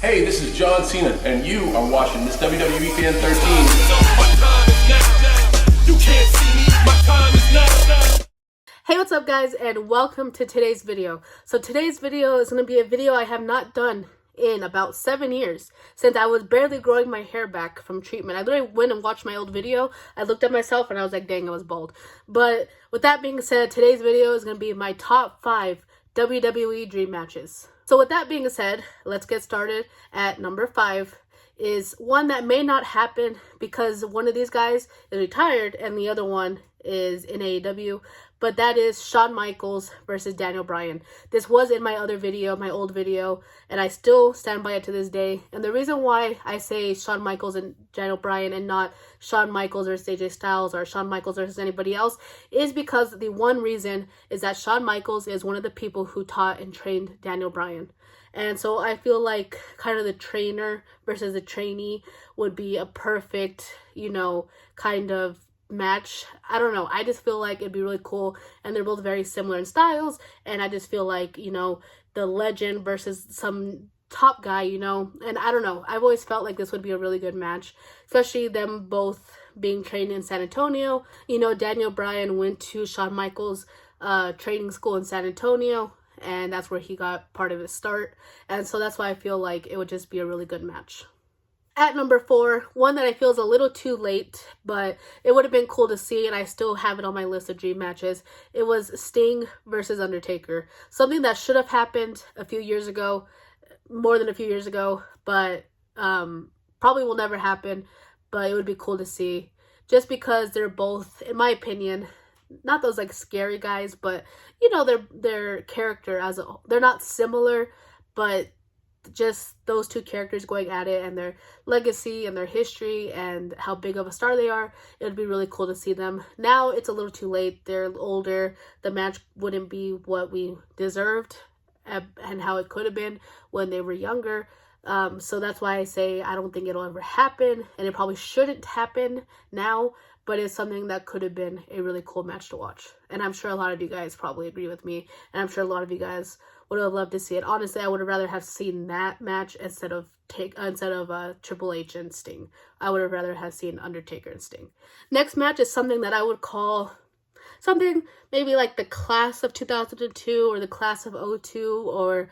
Hey, this is John Cena, and you are watching this WWE Fan 13. Hey, what's up guys, and welcome to today's video. So today's video is going to be a video I have not done in about 7 years, since I was barely growing my hair back from treatment. I literally went and watched my old video. I looked at myself and I was like, dang, I was bald. But with that being said, today's video is going to be my top 5 WWE Dream Matches. So with that being said, let's get started. At number 5 is one that may not happen because one of these guys is retired and the other one is in AEW, but that is Shawn Michaels versus Daniel Bryan. This was in my other video, my old video, and I still stand by it to this day. And the reason why I say Shawn Michaels and Daniel Bryan and not Shawn Michaels versus AJ Styles or Shawn Michaels versus anybody else is because the one reason is that Shawn Michaels is one of the people who taught and trained Daniel Bryan. And so I feel like kind of the trainer versus the trainee would be a perfect, kind of match. I don't know. I just feel like it'd be really cool. And they're both very similar in styles. And I just feel like, the legend versus some top guy, and I don't know. I've always felt like this would be a really good match, especially them both being trained in San Antonio. Daniel Bryan went to Shawn Michaels' training school in San Antonio, and that's where he got part of his start. And so that's why I feel like it would just be a really good match. At number 4, one that I feel is a little too late, but it would have been cool to see, and I still have it on my list of dream matches. It was Sting versus Undertaker. Something that should have happened a few years ago, more than a few years ago, but probably will never happen, but it would be cool to see. Just because they're both, in my opinion, not those like scary guys, but their character as a whole. They're not similar, but just those two characters going at it and their legacy and their history and how big of a star they are, it would be really cool to see them. Now it's a little too late. They're older. The match wouldn't be what we deserved and how it could have been when they were younger. So that's why I say I don't think it'll ever happen, and it probably shouldn't happen now, but it's something that could have been a really cool match to watch. And I'm sure a lot of you guys probably agree with me, and I'm sure a lot of you guys would have loved to see it. Honestly, I would have rather have seen that match instead of Triple H and Sting. I would have rather have seen Undertaker and Sting. Next match is something that I would call something maybe like the class of 2002 or the class of '02 or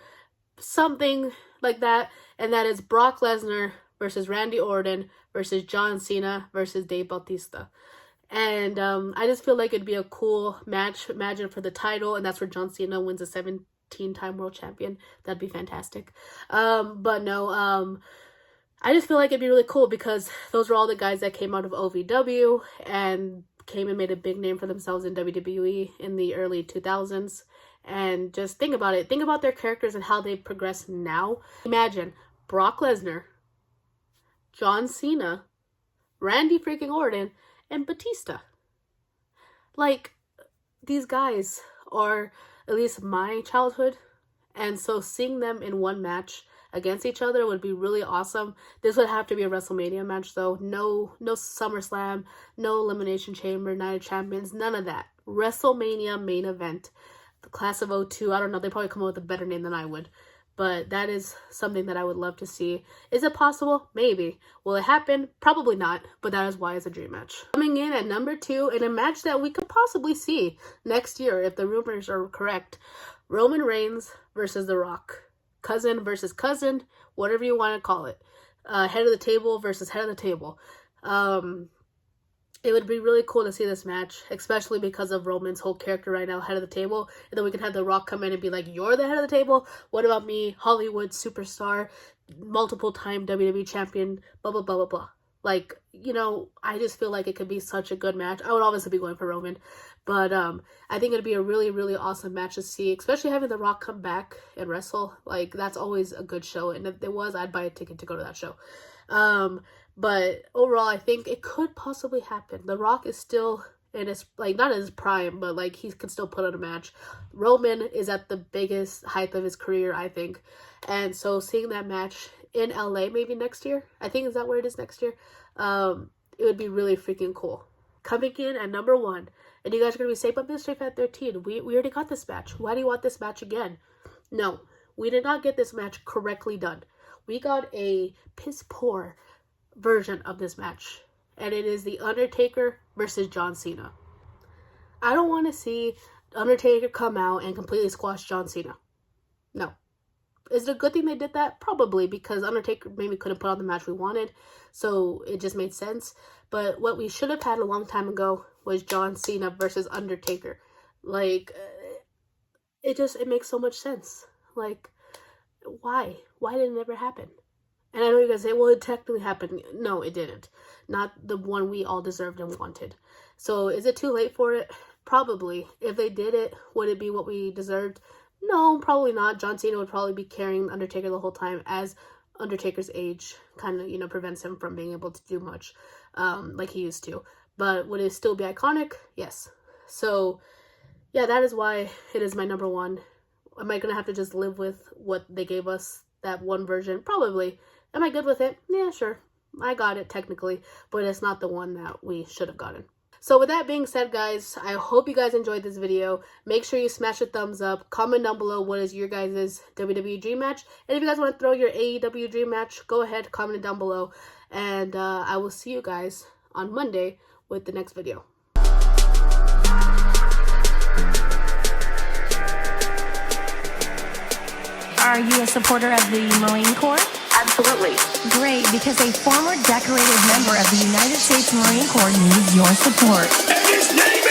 something like that, and that is Brock Lesnar versus Randy Orton versus John Cena versus Dave Bautista. And I just feel like it'd be a cool match. Imagine for the title, and that's where John Cena wins a 17-time world champion. That'd be fantastic. But no, I just feel like it'd be really cool because those were all the guys that came out of OVW and came and made a big name for themselves in WWE in the early 2000s. And just think about it. Think about their characters and how they progress now. Imagine Brock Lesnar, John Cena, Randy freaking Orton, and Batista. Like, these guys are at least my childhood, and so seeing them in one match against each other would be really awesome. This would have to be a WrestleMania match though. No SummerSlam, no Elimination Chamber, Night of Champions, none of that. WrestleMania main event. The class of '02, I don't know, they probably come up with a better name than I would. But that is something that I would love to see. Is it possible? Maybe. Will it happen? Probably not. But that is why it's a dream match. Coming in at number 2 in a match that we could possibly see next year if the rumors are correct. Roman Reigns versus The Rock. Cousin versus cousin. Whatever you want to call it. Head of the table versus head of the table. It would be really cool to see this match, especially because of Roman's whole character right now, head of the table. And then we can have The Rock come in and be like, you're the head of the table? What about me, Hollywood superstar, multiple-time WWE champion, blah, blah, blah, blah, blah. Like, I just feel like it could be such a good match. I would obviously be going for Roman. But I think it'd be a really, really awesome match to see, especially having The Rock come back and wrestle. Like, that's always a good show. And if it was, I'd buy a ticket to go to that show. But overall, I think it could possibly happen. The Rock is still in his, not in his prime, but, he can still put on a match. Roman is at the biggest height of his career, I think. And so seeing that match in LA maybe next year, I think, is that where it is next year? It would be really freaking cool. Coming in at number 1, and you guys are going to be saying, but Mystery Fan 13, we already got this match. Why do you want this match again? No, we did not get this match correctly done. we got a piss poor version of this match. And it is The Undertaker versus John Cena. I don't want to see Undertaker come out and completely squash John Cena. No. Is it a good thing they did that? Probably, because Undertaker maybe couldn't put on the match we wanted, so it just made sense. But what we should have had a long time ago was John Cena versus Undertaker. Like, it makes so much sense. Like, why? Why did it never happen? And I know you guys say, well, it technically happened. No, it didn't. Not the one we all deserved and wanted. So is it too late for it? Probably. If they did it, would it be what we deserved? No, probably not. John Cena would probably be carrying Undertaker the whole time, as Undertaker's age kind of, prevents him from being able to do much like he used to. But would it still be iconic? Yes. So, yeah, that is why it is my number one. Am I going to have to just live with what they gave us, that one version? Probably. Am I good with it? Yeah, sure. I got it technically, but it's not the one that we should have gotten. So with that being said, guys, I hope you guys enjoyed this video. Make sure you smash a thumbs up. Comment down below what is your guys' WWE Dream Match. And if you guys want to throw your AEW Dream Match, go ahead, comment it down below. And I will see you guys on Monday with the next video. Are you a supporter of the Marine Corps? Absolutely. Great, because a former decorated member of the United States Marine Corps needs your support. And his name